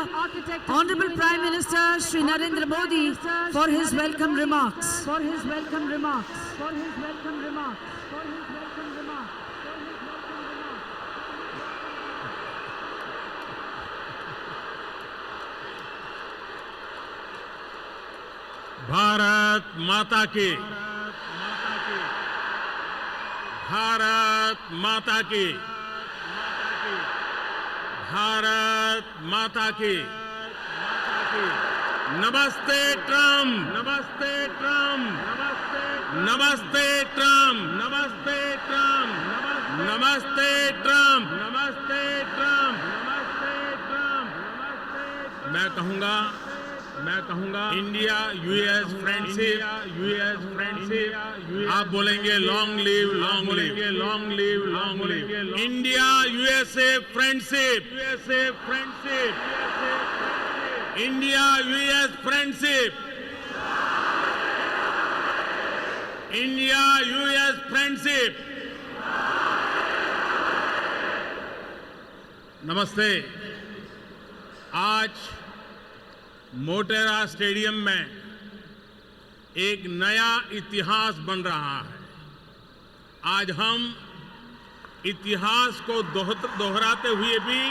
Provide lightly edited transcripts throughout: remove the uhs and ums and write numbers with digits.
Honorable Prime Minister Shri Narendra Modi for his welcome remarks. Bharat माता की, भारत माता की, भारत माता की। नमस्ते ट्रम्प, नमस्ते ट्रम्प, नमस्ते ट्रम्प, नमस्ते ट्रम्प, नमस्ते ट्रम्प, नमस्ते ट्रम्प, नमस्ते ट्रम्प। मैं कहूंगा इंडिया यूएस फ्रेंडशिप, आप बोलेंगे long live, long live, long live, long live. India USA friendship, India US friendship, India US friendship. नमस्ते। आज मोटेरा स्टेडियम में एक नया इतिहास बन रहा है। आज हम इतिहास को दोहराते हुए भी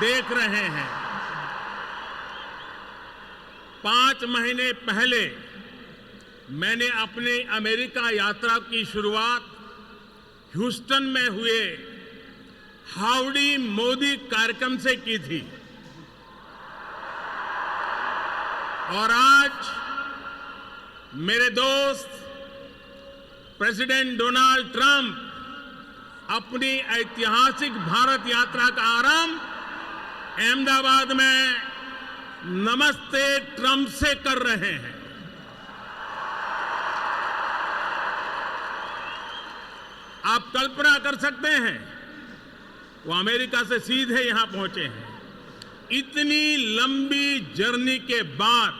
देख रहे हैं। 5 महीने पहले मैंने अपनी अमेरिका यात्रा की शुरुआत ह्यूस्टन में हुए हाउडी मोदी कार्यक्रम से की थी और आज मेरे दोस्त प्रेसिडेंट डोनाल्ड ट्रंप अपनी ऐतिहासिक भारत यात्रा का आरंभ अहमदाबाद में नमस्ते ट्रंप से कर रहे हैं। आप कल्पना कर सकते हैं, वो अमेरिका से सीधे यहां पहुंचे हैं। इतनी लंबी जर्नी के बाद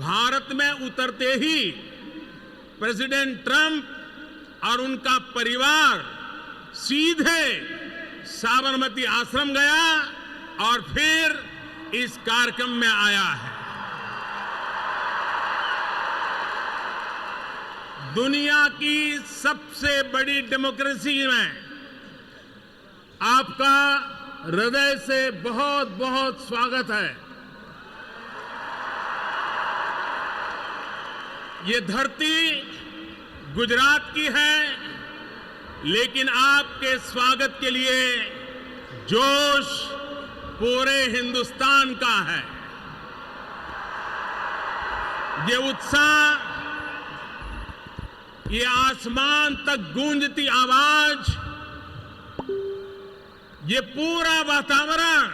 भारत में उतरते ही प्रेसिडेंट ट्रंप और उनका परिवार सीधे साबरमती आश्रम गया और फिर इस कार्यक्रम में आया है। दुनिया की सबसे बड़ी डेमोक्रेसी में आपका हृदय से बहुत बहुत स्वागत है। ये धरती गुजरात की है, लेकिन आपके स्वागत के लिए जोश पूरे हिंदुस्तान का है। ये उत्साह, ये आसमान तक गूंजती आवाज, ये पूरा वातावरण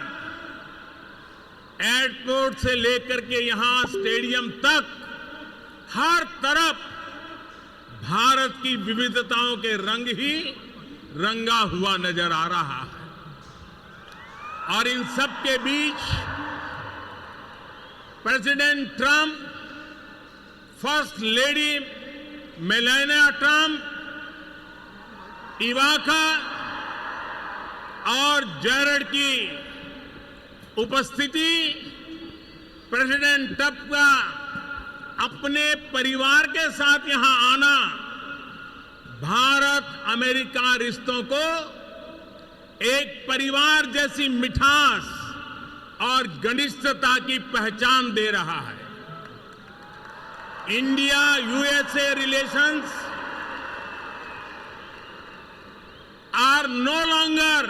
एयरपोर्ट से लेकर के यहां स्टेडियम तक हर तरफ भारत की विविधताओं के रंग ही रंगा हुआ नजर आ रहा है। और इन सब के बीच president Trump, first lady Melania Trump, Ivanka और जेरेड की उपस्थिति, प्रेसिडेंट ट्रंप का अपने परिवार के साथ यहां आना भारत अमेरिका रिश्तों को एक परिवार जैसी मिठास और घनिष्ठता की पहचान दे रहा है। India USA relations are no longer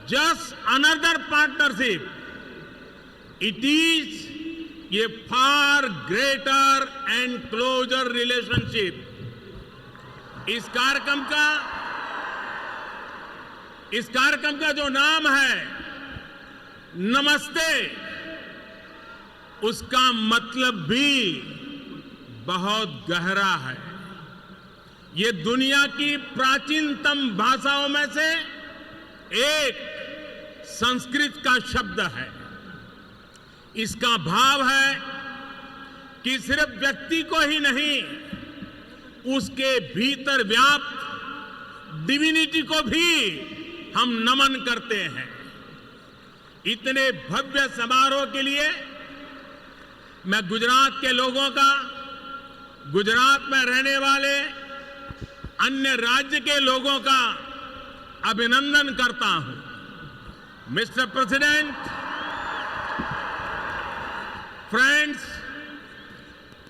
just another partnership. It is a far greater and closer relationship. इस कार्यक्रम का जो नाम है नमस्ते, उसका मतलब भी बहुत गहरा है। ये दुनिया की प्राचीनतम भाषाओं में से एक संस्कृत का शब्द है। इसका भाव है कि सिर्फ व्यक्ति को ही नहीं, उसके भीतर व्याप्त डिविनिटी को भी हम नमन करते हैं। इतने भव्य समारोह के लिए मैं गुजरात के लोगों का, गुजरात में रहने वाले अन्य राज्य के लोगों का अभिनंदन करता हूं। मिस्टर प्रेसिडेंट, फ्रेंड्स,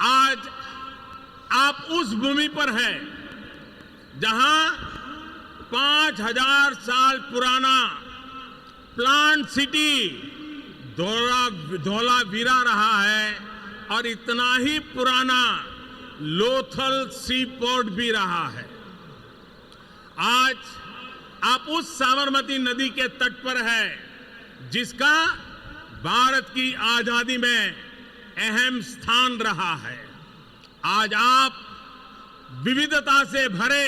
आज आप उस भूमि पर हैं जहां 5000 साल पुराना प्लांट सिटी धोलावीरा रहा है और इतना ही पुराना लोथल सी पोर्ट भी रहा है। आज आप उस साबरमती नदी के तट पर हैं जिसका भारत की आजादी में अहम स्थान रहा है। आज आप विविधता से भरे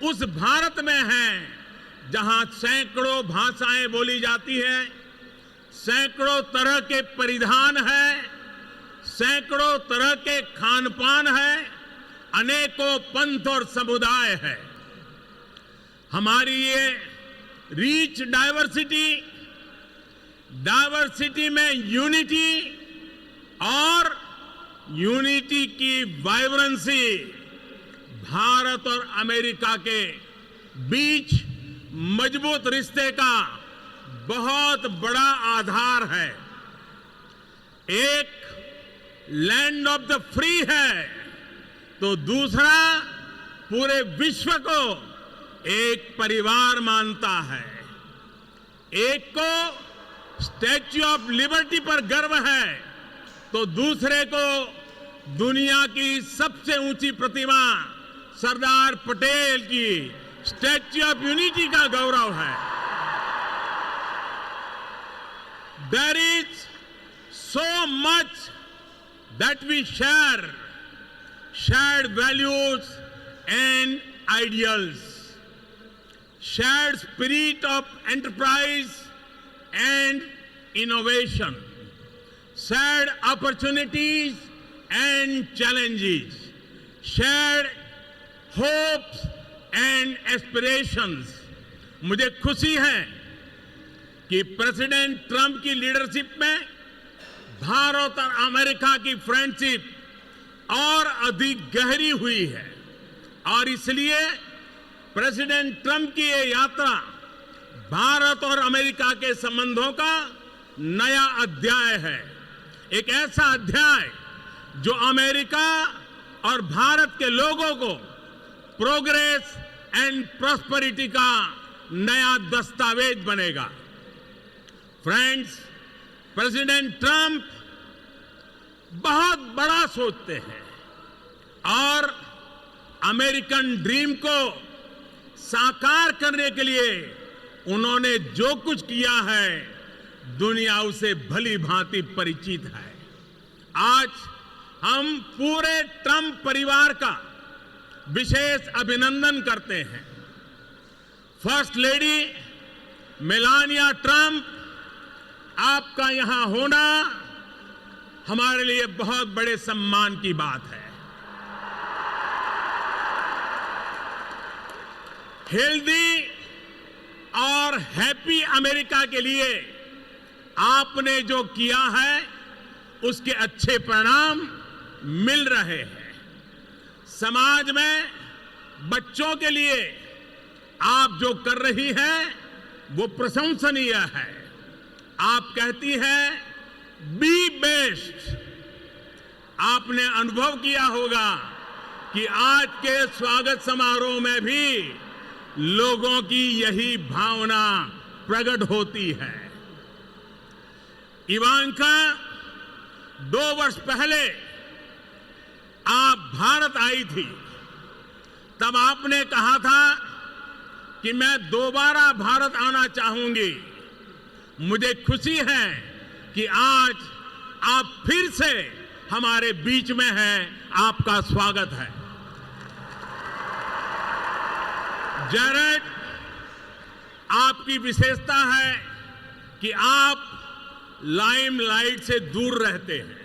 उस भारत में हैं जहां सैकड़ों भाषाएं बोली जाती हैं, सैकड़ों तरह के परिधान हैं, सैकड़ों तरह के खान पान है, अनेकों पंथ और समुदाय है। हमारी ये रिच डाइवर्सिटी में यूनिटी और यूनिटी की वाइब्रेंसी भारत और अमेरिका के बीच मजबूत रिश्ते का बहुत बड़ा आधार है। एक लैंड ऑफ द फ्री है तो दूसरा पूरे विश्व को एक परिवार मानता है। एक को स्टैच्यू ऑफ लिबर्टी पर गर्व है तो दूसरे को दुनिया की सबसे ऊंची प्रतिमा सरदार पटेल की स्टैच्यू ऑफ यूनिटी का गौरव है। There is so much that we share, shared values and ideals, shared spirit of enterprise and innovation, shared opportunities and challenges, shared hopes and aspirations. मुझे खुशी है कि प्रेसिडेंट ट्रंप की लीडरशिप में भारत और America की फ्रेंडशिप और अधिक गहरी हुई है और इसलिए प्रेसिडेंट ट्रंप की ये यात्रा भारत और अमेरिका के संबंधों का नया अध्याय है। एक ऐसा अध्याय जो अमेरिका और भारत के लोगों को प्रोग्रेस एंड प्रॉस्पेरिटी का नया दस्तावेज बनेगा। फ्रेंड्स, प्रेसिडेंट ट्रंप बहुत बड़ा सोचते हैं और अमेरिकन ड्रीम को साकार करने के लिए उन्होंने जो कुछ किया है दुनिया उसे भली भांति परिचित है। आज हम पूरे ट्रंप परिवार का विशेष अभिनंदन करते हैं। फर्स्ट लेडी मेलानिया ट्रंप, आपका यहां होना हमारे लिए बहुत बड़े सम्मान की बात है। हेल्दी और हैप्पी अमेरिका के लिए आपने जो किया है उसके अच्छे परिणाम मिल रहे हैं। समाज में बच्चों के लिए आप जो कर रही हैं वो प्रशंसनीय है। आप कहती हैं बी बेस्ट। आपने अनुभव किया होगा कि आज के स्वागत समारोह में भी लोगों की यही भावना प्रकट होती है। इवांका 2 वर्ष पहले आप भारत आई थी, तब आपने कहा था कि मैं दोबारा भारत आना चाहूंगी। मुझे खुशी है कि आज आप फिर से हमारे बीच में हैं। आपका स्वागत है। जैरेड, आपकी विशेषता है कि आप लाइमलाइट से दूर रहते हैं,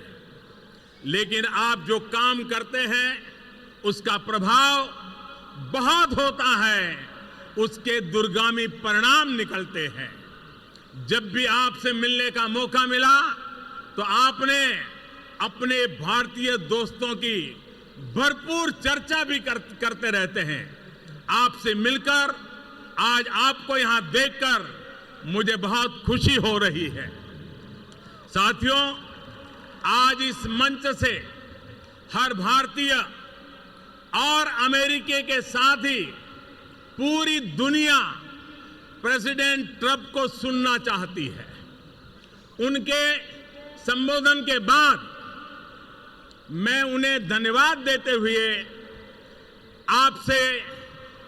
लेकिन आप जो काम करते हैं उसका प्रभाव बहुत होता है, उसके दूरगामी परिणाम निकलते हैं। जब भी आपसे मिलने का मौका मिला तो आपने अपने भारतीय दोस्तों की भरपूर चर्चा भी करते रहते हैं। आपसे मिलकर, आज आपको यहां देखकर मुझे बहुत खुशी हो रही है। साथियों, आज इस मंच से हर भारतीय और अमेरिकी के साथ ही पूरी दुनिया प्रेसिडेंट ट्रंप को सुनना चाहती है। उनके संबोधन के बाद मैं उन्हें धन्यवाद देते हुए आपसे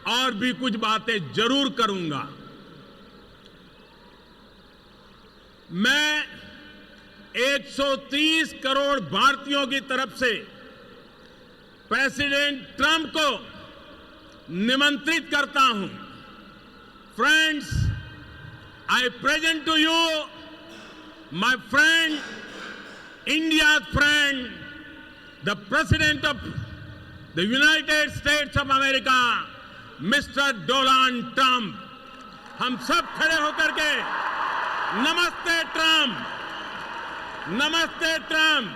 और भी कुछ बातें जरूर करूंगा। मैं 130 करोड़ भारतीयों की तरफ से प्रेसिडेंट ट्रंप को निमंत्रित करता हूं। Friends, I present to you my friend, India's friend, the President of the United States of America, Mr. Donald Trump। हम सब खड़े होकर के नमस्ते ट्रंप, नमस्ते Trump.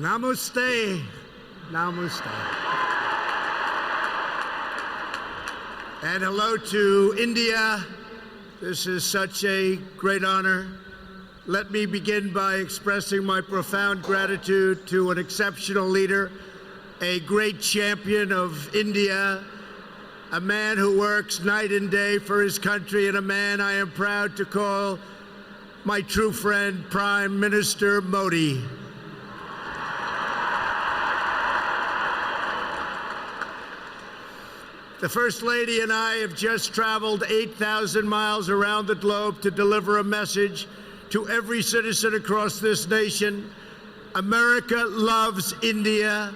Namaste. Namaste. And hello to India. This is such a great honor. Let me begin by expressing my profound gratitude to an exceptional leader, a great champion of India, a man who works night and day for his country, and a man I am proud to call my true friend, Prime Minister Modi. The First Lady and I have just traveled 8,000 miles around the globe to deliver a message to every citizen across this nation. America loves India,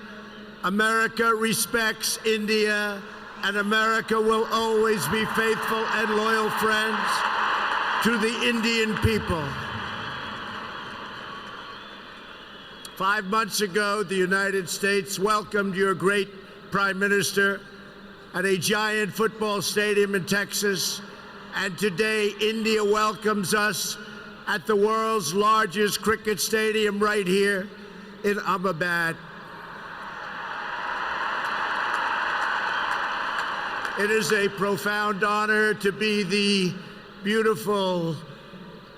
America respects India, and America will always be faithful and loyal friends to the Indian people. 5 months ago, the United States welcomed your great Prime Minister at a giant football stadium in Texas, and today India welcomes us at the world's largest cricket stadium right here in Ahmedabad. It is a profound honor to be the beautiful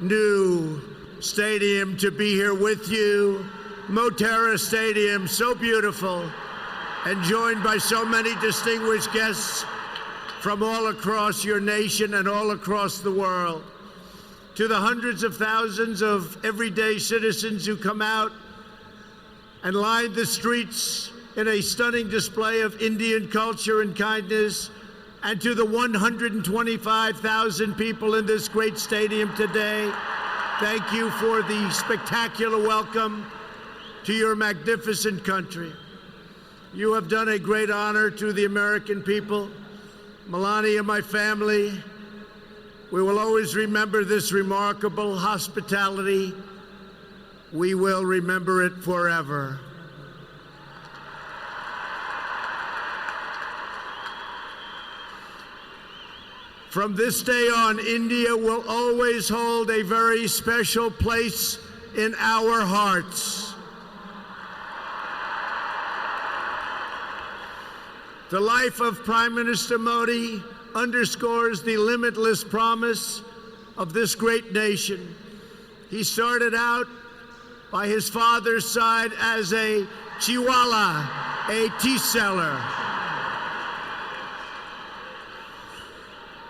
new stadium, to be here with you. Motera Stadium, so beautiful, and joined by so many distinguished guests from all across your nation and all across the world. To the hundreds of thousands of everyday citizens who come out and line the streets in a stunning display of Indian culture and kindness, and to the 125,000 people in this great stadium today, thank you for the spectacular welcome to your magnificent country. You have done a great honor to the American people. Melania, my family, we will always remember this remarkable hospitality. We will remember it forever. From this day on, India will always hold a very special place in our hearts. The life of Prime Minister Modi underscores the limitless promise of this great nation. He started out by his father's side as a chiwala, a tea seller.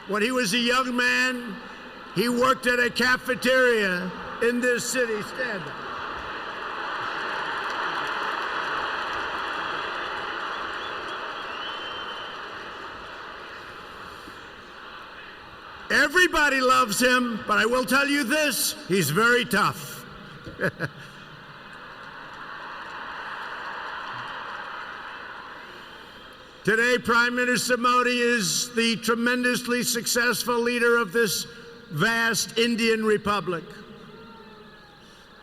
When he was a young man, he worked at a cafeteria in this city. Stand up. Everybody loves him, but I will tell you this, he's very tough. Today, Prime Minister Modi is the tremendously successful leader of this vast Indian Republic.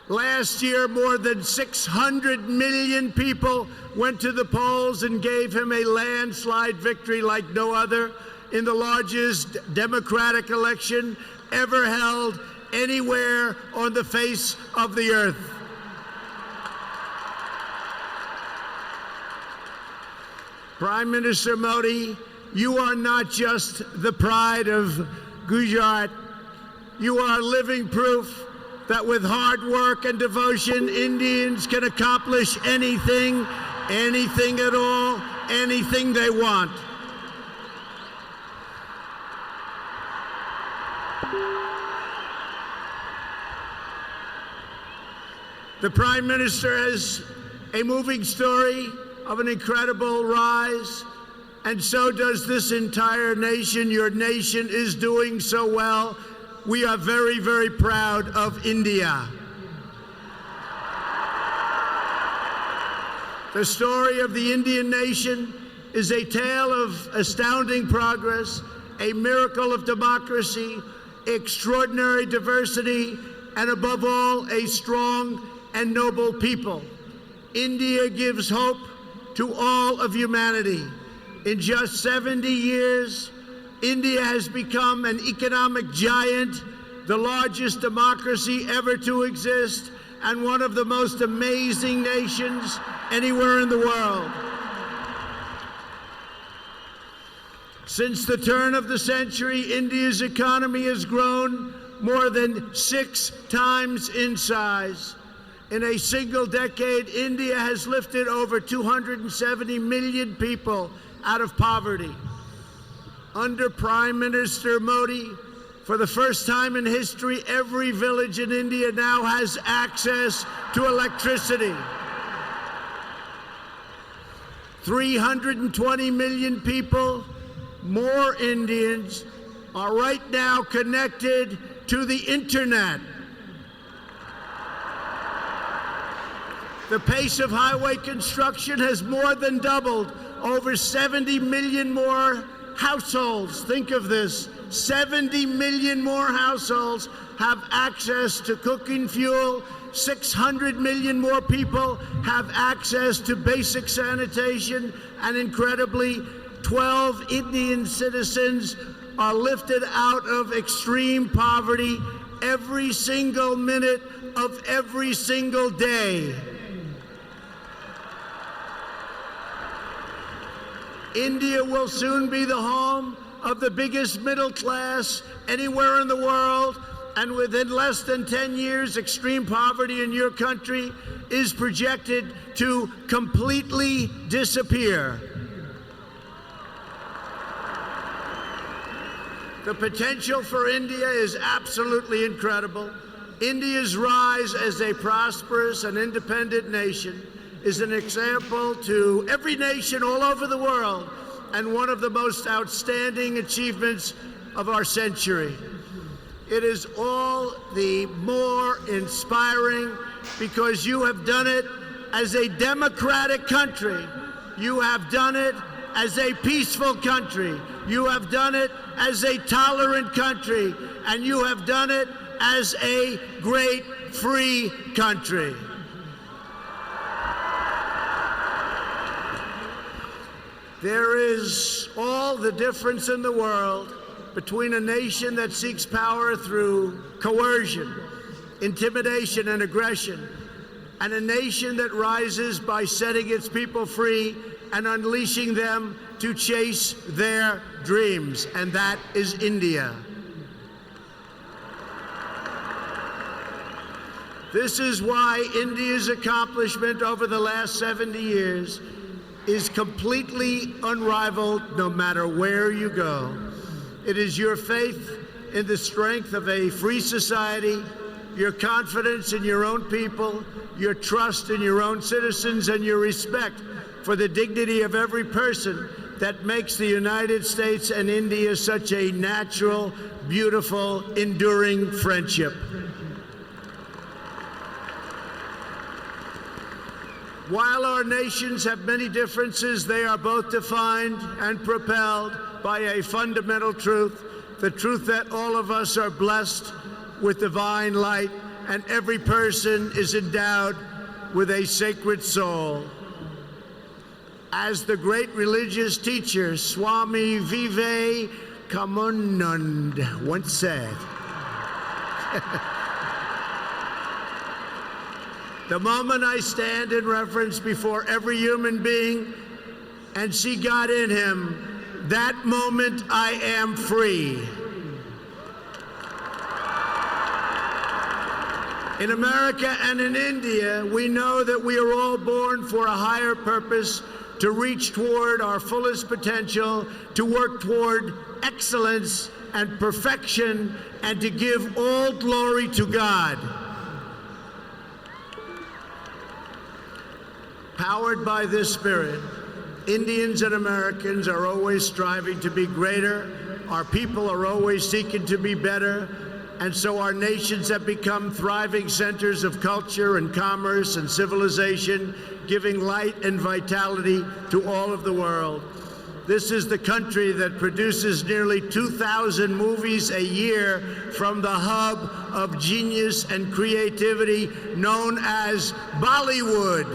Last year, more than 600 million people went to the polls and gave him a landslide victory like no other in the largest democratic election ever held anywhere on the face of the earth. Prime Minister Modi, you are not just the pride of Gujarat. You are living proof that with hard work and devotion, Indians can accomplish anything, anything at all, anything they want. The Prime Minister has a moving story of an incredible rise, and so does this entire nation. Your nation is doing so well. We are very, very proud of India. The story of the Indian nation is a tale of astounding progress, a miracle of democracy, extraordinary diversity, and above all, a strong and noble people. India gives hope to all of humanity. In just 70 years, India has become an economic giant, the largest democracy ever to exist, and one of the most amazing nations anywhere in the world. Since the turn of the century, India's economy has grown more than 6 times in size. In a single decade, India has lifted over 270 million people out of poverty. Under Prime Minister Modi, for the first time in history, every village in India now has access to electricity. 320 million people, more Indians, are right now connected to the internet. The pace of highway construction has more than doubled. Over 70 million more households, think of this, 70 million more households have access to cooking fuel. 600 million more people have access to basic sanitation. And incredibly, 12 Indian citizens are lifted out of extreme poverty every single minute of every single day. India will soon be the home of the biggest middle class anywhere in the world, and within less than 10 years, extreme poverty in your country is projected to completely disappear. The potential for India is absolutely incredible. India's rise as a prosperous and independent nation is an example to every nation all over the world, and one of the most outstanding achievements of our century. It is all the more inspiring because you have done it as a democratic country. You have done it as a peaceful country. You have done it as a tolerant country. And you have done it as a great free country. There is all the difference in the world between a nation that seeks power through coercion, intimidation, and aggression, and a nation that rises by setting its people free and unleashing them to chase their dreams, and that is India. This is why India's accomplishment over the last 70 years is completely unrivaled no matter where you go. It is your faith in the strength of a free society, your confidence in your own people, your trust in your own citizens, and your respect for the dignity of every person that makes the United States and India such a natural, beautiful, enduring friendship. While our nations have many differences, they are both defined and propelled by a fundamental truth, the truth that all of us are blessed with divine light and every person is endowed with a sacred soul. As the great religious teacher Swami Vivekananda once said, the moment I stand in reverence before every human being and see God in him, that moment I am free. In America and in India, we know that we are all born for a higher purpose, to reach toward our fullest potential, to work toward excellence and perfection, and to give all glory to God. Powered by this spirit, Indians and Americans are always striving to be greater. Our people are always seeking to be better. And so our nations have become thriving centers of culture and commerce and civilization, giving light and vitality to all of the world. This is the country that produces nearly 2,000 movies a year from the hub of genius and creativity known as Bollywood.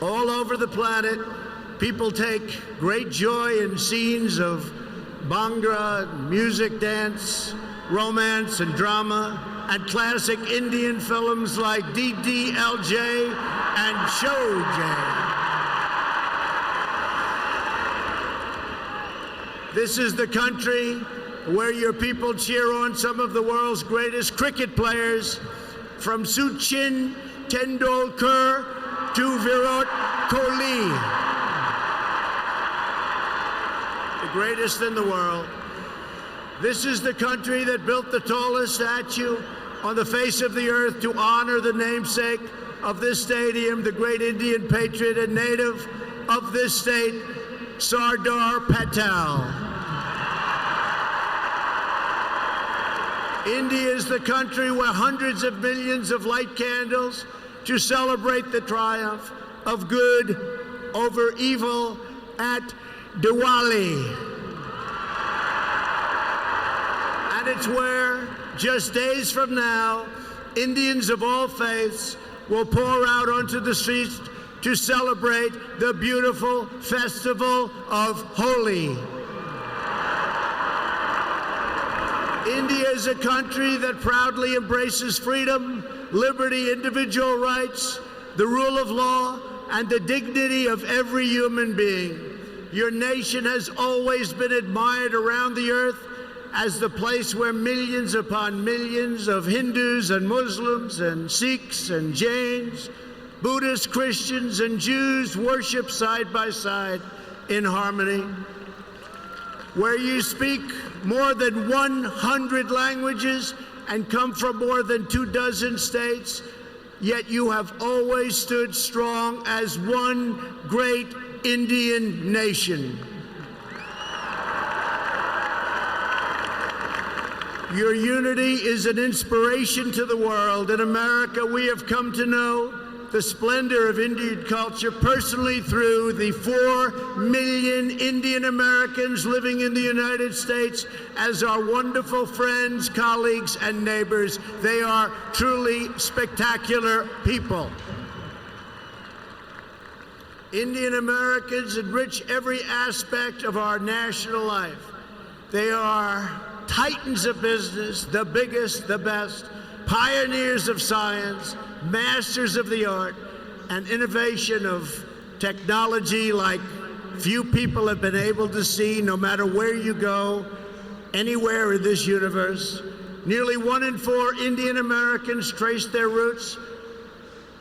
All over the planet, people take great joy in scenes of Bhangra, music, dance, romance, and drama, and classic Indian films like DDLJ and Showjay. This is the country where your people cheer on some of the world's greatest cricket players, from Sachin Tendulkar to Virat Kohli, the greatest in the world. This is the country that built the tallest statue on the face of the earth to honor the namesake of this stadium, the great Indian patriot and native of this state, Sardar Patel. India is the country where hundreds of millions of light candles to celebrate the triumph of good over evil at Diwali. And it's where, just days from now, Indians of all faiths will pour out onto the streets to celebrate the beautiful festival of Holi. India is a country that proudly embraces freedom, liberty, individual rights, the rule of law, and the dignity of every human being. Your nation has always been admired around the earth as the place where millions upon millions of Hindus and Muslims and Sikhs and Jains, Buddhists, Christians, and Jews worship side by side in harmony. Where you speak more than 100 languages and come from more than 24 states, yet you have always stood strong as one great Indian nation. Your unity is an inspiration to the world. In America, we have come to know the splendor of Indian culture personally through the 4 million Indian Americans living in the United States as our wonderful friends, colleagues, and neighbors. They are truly spectacular people. Indian Americans enrich every aspect of our national life. They are titans of business, the biggest, the best, pioneers of science, masters of the art, and innovation of technology like few people have been able to see, no matter where you go, anywhere in this universe. Nearly 1 in 4 Indian Americans trace their roots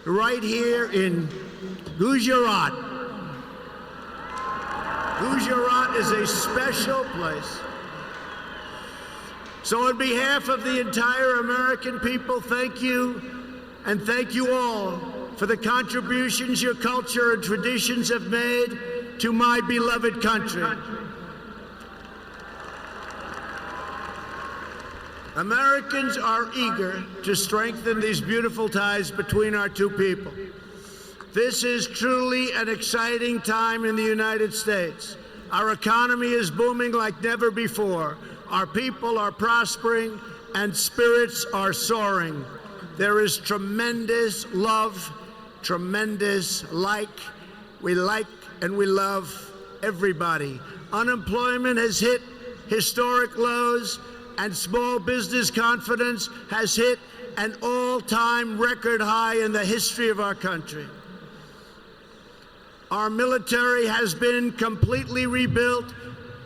right here in Gujarat. Gujarat is a special place. So on behalf of the entire American people, thank you, and thank you all for the contributions your culture and traditions have made to my beloved country. Americans are eager to strengthen these beautiful ties between our two people. This is truly an exciting time in the United States. Our economy is booming like never before. Our people are prospering and spirits are soaring. There is tremendous love, tremendous we like and we love everybody. Unemployment has hit historic lows, and small business confidence has hit an all-time record high in the history of our country. Our military has been completely rebuilt.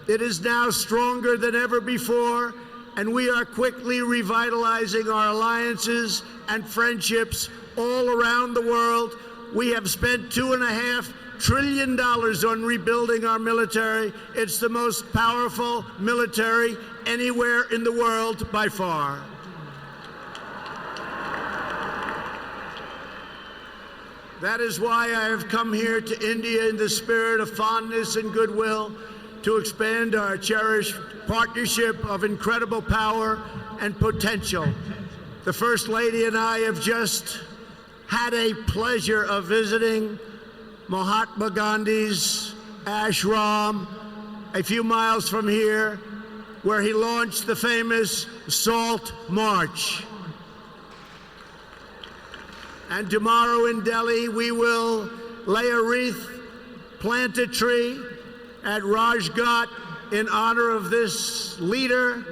It is now stronger than ever before, and we are quickly revitalizing our alliances and friendships all around the world. We have spent $2.5 trillion on rebuilding our military. It's the most powerful military anywhere in the world by far. That is why I have come here to India in the spirit of fondness and goodwill to expand our cherished partnership of incredible power and potential. The First Lady and I have just had a pleasure of visiting Mahatma Gandhi's ashram a few miles from here, where he launched the famous Salt March. And tomorrow in Delhi, we will lay a wreath, plant a tree at Rajghat in honor of this leader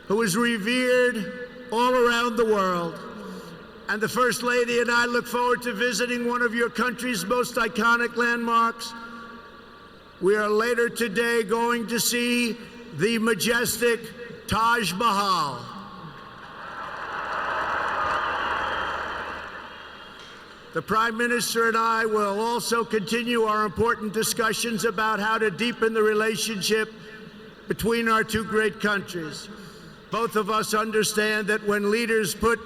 who is revered all around the world. And the First Lady and I look forward to visiting one of your country's most iconic landmarks. We are later today going to see the majestic Taj Mahal. The Prime Minister and I will also continue our important discussions about how to deepen the relationship between our two great countries. Both of us understand that when leaders put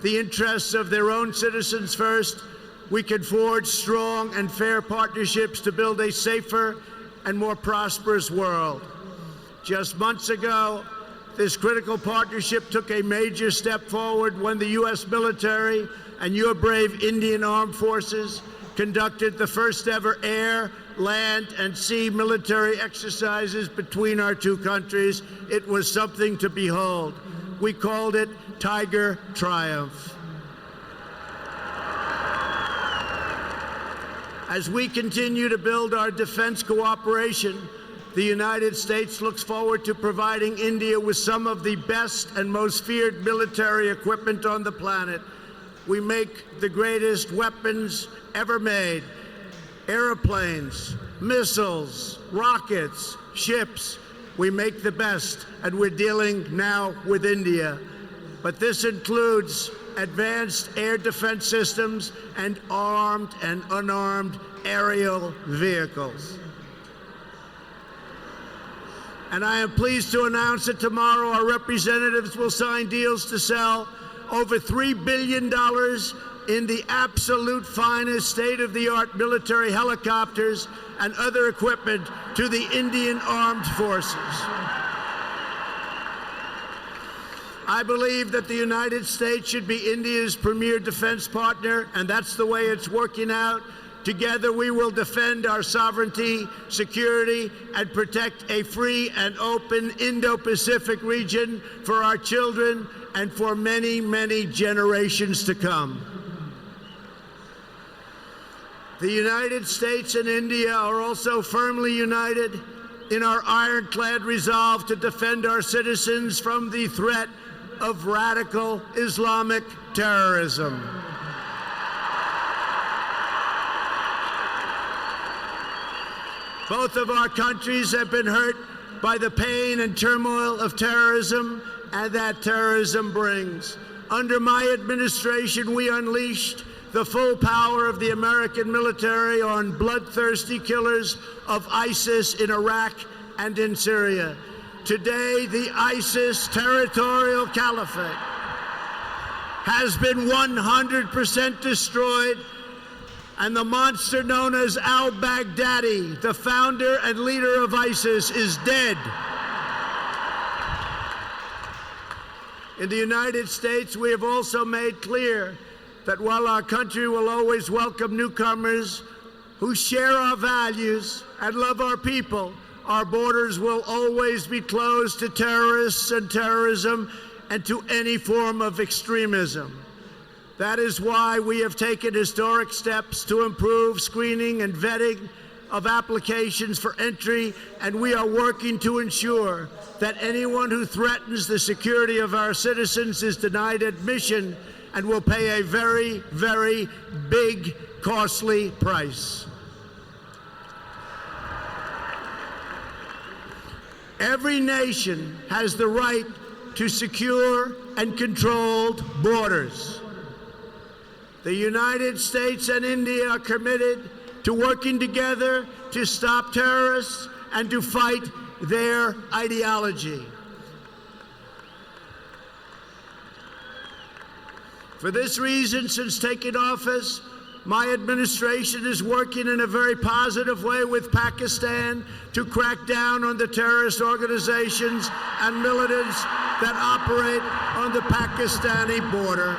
the interests of their own citizens first, we can forge strong and fair partnerships to build a safer and more prosperous world. Just months ago, this critical partnership took a major step forward when the U.S. military and your brave Indian Armed Forces conducted the first ever air, land, and sea military exercises between our two countries. It was something to behold. We called it Tiger Triumph. As we continue to build our defense cooperation, the United States looks forward to providing India with some of the best and most feared military equipment on the planet. We make the greatest weapons ever made: airplanes, missiles, rockets, ships. We make the best, and we're dealing now with India. But this includes advanced air defense systems and armed and unarmed aerial vehicles. And I am pleased to announce that tomorrow our representatives will sign deals to sell over $3 billion in the absolute finest state-of-the-art military helicopters and other equipment to the Indian Armed Forces. I believe that the United States should be India's premier defense partner, and that's the way it's working out. Together, we will defend our sovereignty, security, and protect a free and open Indo-Pacific region for our children and for many, many generations to come. The United States and India are also firmly united in our ironclad resolve to defend our citizens from the threat of radical Islamic terrorism. Both of our countries have been hurt by the pain and turmoil of terrorism and that terrorism brings. Under my administration, we unleashed the full power of the American military on bloodthirsty killers of ISIS in Iraq and in Syria. Today, the ISIS territorial caliphate has been 100% destroyed, and the monster known as al-Baghdadi, the founder and leader of ISIS, is dead. In the United States, we have also made clear that while our country will always welcome newcomers who share our values and love our people, our borders will always be closed to terrorists and terrorism and to any form of extremism. That is why we have taken historic steps to improve screening and vetting of applications for entry, and we are working to ensure that anyone who threatens the security of our citizens is denied admission and will pay a very, very big, costly price. Every nation has the right to secure and controlled borders. The United States and India are committed to working together to stop terrorists and to fight their ideology. For this reason, since taking office, my administration is working in a very positive way with Pakistan to crack down on the terrorist organizations and militants that operate on the Pakistani border.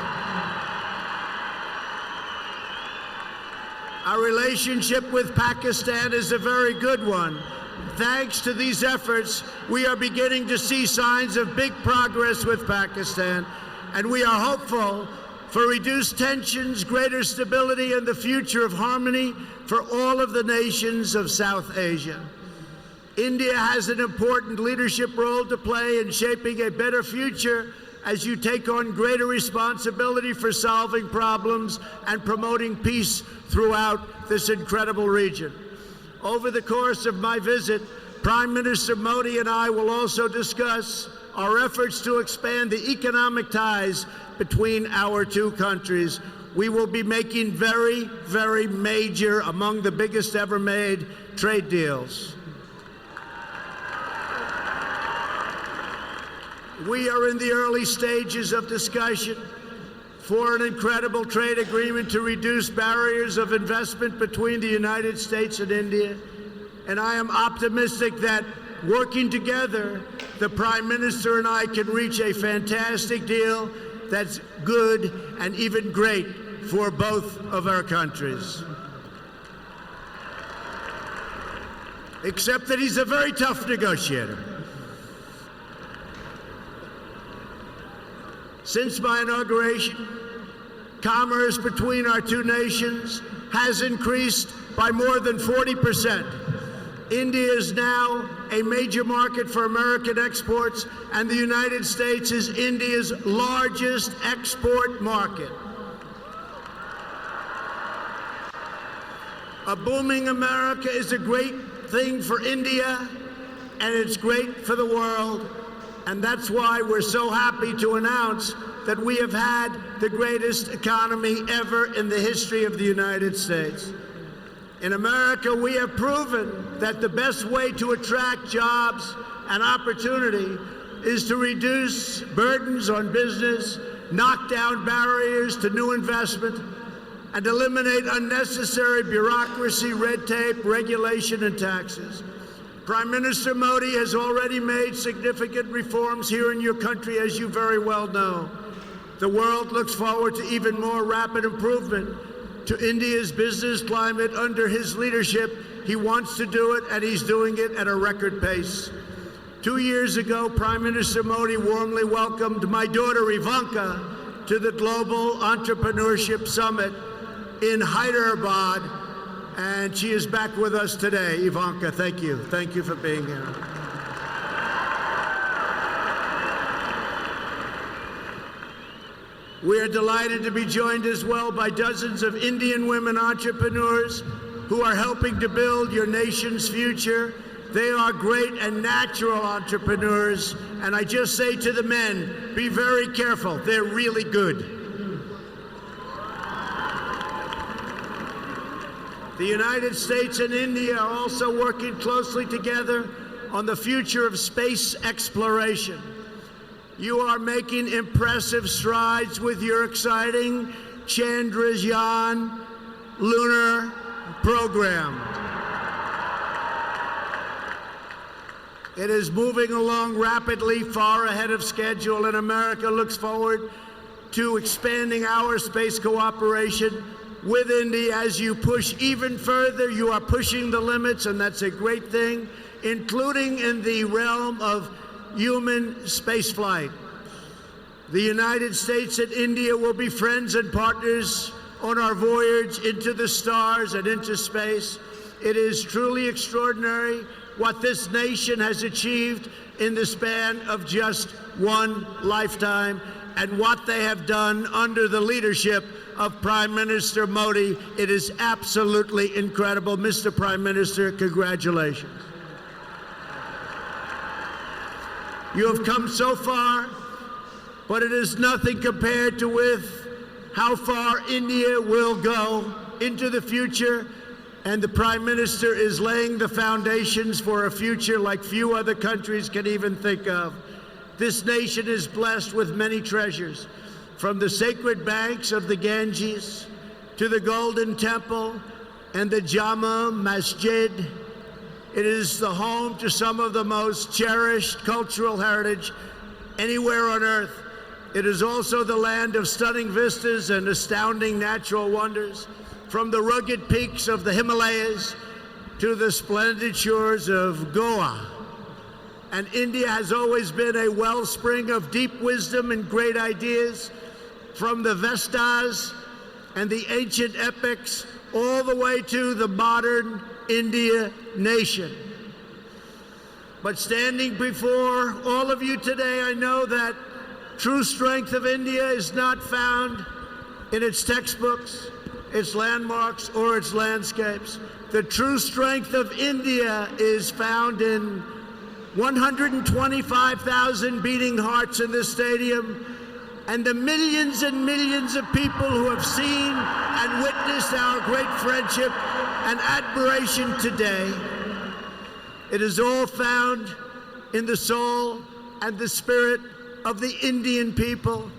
Our relationship with Pakistan is a very good one. Thanks to these efforts, we are beginning to see signs of big progress with Pakistan, and we are hopeful for reduced tensions, greater stability, and the future of harmony for all of the nations of South Asia. India has an important leadership role to play in shaping a better future as you take on greater responsibility for solving problems and promoting peace throughout this incredible region. Over the course of my visit, Prime Minister Modi and I will also discuss our efforts to expand the economic ties between our two countries. We will be making very, very major, among the biggest ever made, trade deals. We are in the early stages of discussion for an incredible trade agreement to reduce barriers of investment between the United States and India. And I am optimistic that working together, the Prime Minister and I can reach a fantastic deal that's good and even great for both of our countries. Except that he's a very tough negotiator. Since my inauguration, commerce between our two nations has increased by more than 40%. India is now a major market for American exports, and the United States is India's largest export market. A booming America is a great thing for India, and it's great for the world. And that's why we're so happy to announce that we have had the greatest economy ever in the history of the United States. In America, we have proven that the best way to attract jobs and opportunity is to reduce burdens on business, knock down barriers to new investment, and eliminate unnecessary bureaucracy, red tape, regulation, and taxes. Prime Minister Modi has already made significant reforms here in your country, as you very well know. The world looks forward to even more rapid improvement to India's business climate under his leadership. He wants to do it, and he's doing it at a record pace. 2 years ago, Prime Minister Modi warmly welcomed my daughter Ivanka to the Global Entrepreneurship Summit in Hyderabad, and she is back with us today. Ivanka, thank you. Thank you for being here. We are delighted to be joined as well by dozens of Indian women entrepreneurs who are helping to build your nation's future. They are great and natural entrepreneurs, and I just say to the men, be very careful. They're really good. The United States and India are also working closely together on the future of space exploration. You are making impressive strides with your exciting Chandrayaan lunar program. It is moving along rapidly, far ahead of schedule, and America looks forward to expanding our space cooperation with India. As you push even further, you are pushing the limits, and that's a great thing, including in the realm of human spaceflight. The United States and India will be friends and partners on our voyage into the stars and into space. It is truly extraordinary what this nation has achieved in the span of just one lifetime, and what they have done under the leadership of Prime Minister Modi. It is absolutely incredible. Mr. Prime Minister, congratulations. You have come so far, but it is nothing compared to with how far India will go into the future. And the Prime Minister is laying the foundations for a future like few other countries can even think of. This nation is blessed with many treasures, from the sacred banks of the Ganges to the Golden Temple and the Jama Masjid. It is the home to some of the most cherished cultural heritage anywhere on earth. It is also the land of stunning vistas and astounding natural wonders, from the rugged peaks of the Himalayas to the splendid shores of Goa. And India has always been a wellspring of deep wisdom and great ideas, from the Vestas and the ancient epics all the way to the modern India nation. But standing before all of you today, I know that true strength of India is not found in its textbooks, its landmarks, or its landscapes. The true strength of India is found in 125,000 beating hearts in this stadium, and the millions and millions of people who have seen and witnessed our great friendship and admiration today. It is all found in the soul and the spirit of the Indian people.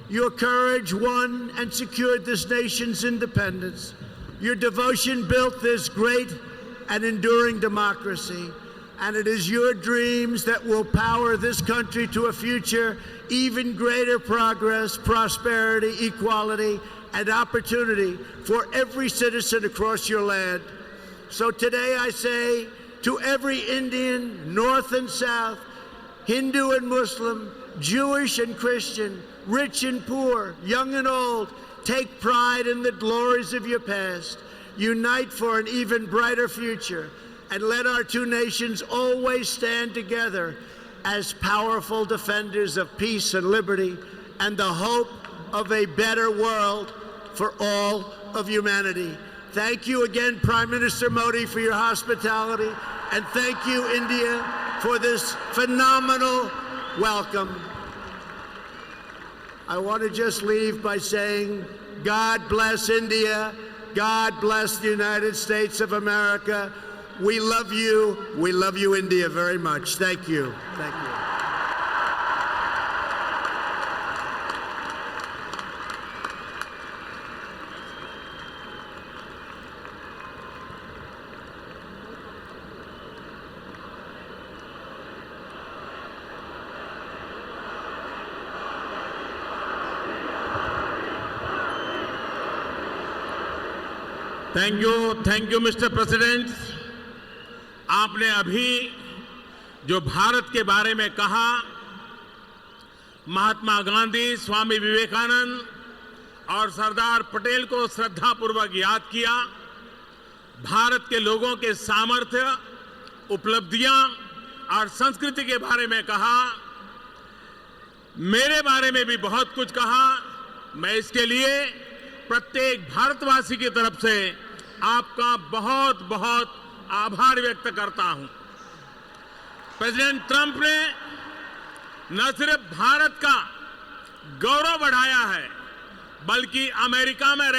Your courage won and secured this nation's independence. Your devotion built this great and enduring democracy. And it is your dreams that will power this country to a future even greater progress, prosperity, equality, and opportunity for every citizen across your land. So today I say to every Indian, North and South, Hindu and Muslim, Jewish and Christian, rich and poor, young and old, take pride in the glories of your past. Unite for an even brighter future, and let our two nations always stand together as powerful defenders of peace and liberty and the hope of a better world for all of humanity. Thank you again, Prime Minister Modi, for your hospitality, and thank you, India, for this phenomenal welcome. I want to just leave by saying, God bless India. God bless the United States of America. We love you. We love you, India, very much. Thank you. Thank you. Thank you mister president. आपने अभी जो भारत के बारे में कहा, महात्मा गांधी, स्वामी विवेकानंद और सरदार पटेल को श्रद्धापूर्वक याद किया। भारत के लोगों के सामर्थ्य, उपलब्धियां और संस्कृति के बारे में कहा। मेरे बारे में भी बहुत कुछ कहा। मैं इसके लिए प्रत्येक भारतवासी की तरफ से आपका बहुत बहुत आभार व्यक्त करता हूं। प्रेसिडेंट ट्रंप ने न सिर्फ भारत का गौरव बढ़ाया है, बल्कि अमेरिका में